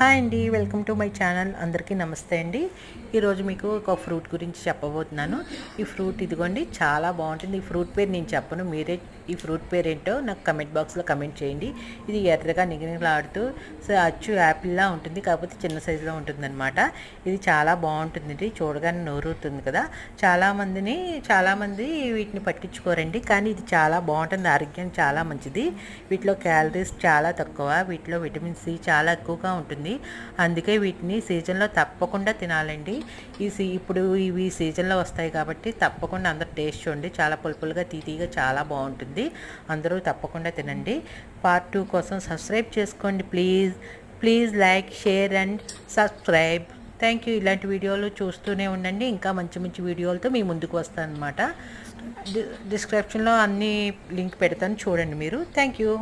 Hi అండి, welcome to my channel. అందరికీ నమస్తే అండి. ఈరోజు మీకు ఒక ఫ్రూట్ గురించి చెప్పబోతున్నాను. ఈ ఫ్రూట్ ఇదిగోండి, చాలా బాగుంటుంది. ఈ ఫ్రూట్ పేరు నేను చెప్పను, మీరే ఈ ఫ్రూట్ పేరు ఏంటో నాకు కమెంట్ బాక్స్లో కమెంట్ చేయండి. ఇది ఎర్రగా నిగనిగలాడుతూ అచ్చు యాపిల్లా ఉంటుంది, కాకపోతే చిన్న సైజులో ఉంటుందన్నమాట. ఇది చాలా బాగుంటుంది, చూడగానే నోరుతుంది కదా. చాలామంది వీటిని పట్టించుకోరండి, కానీ ఇది చాలా బాగుంటుంది, ఆరోగ్యం చాలా మంచిది. వీటిలో క్యాలరీస్ చాలా తక్కువ, వీటిలో విటమిన్ సి చాలా ఎక్కువగా ఉంటుంది. అందుకే వీటిని సీజన్లో తప్పకుండా తినాలండి. ఇప్పుడు ఇవి సీజన్లో వస్తాయి కాబట్టి తప్పకుండా అందరూ టేస్ట్ చూడండి. చాలా పులుపులుగా తీతీగా చాలా బాగుంటుంది. అందరూ తప్పకుండా తినండి. పార్ట్ 2 కోసం సబ్స్క్రైబ్ చేసుకోండి please like, share and subscribe. Thank you. ఇలాంటి వీడియోలు చూస్తూనే ఉండండి, ఇంకా మంచి మంచి వీడియోలతో మీ ముందుకు వస్తాను అనమాట. డిస్క్రిప్షన్లో అన్ని లింక్ పెడతాను, చూడండి మీరు. Thank you.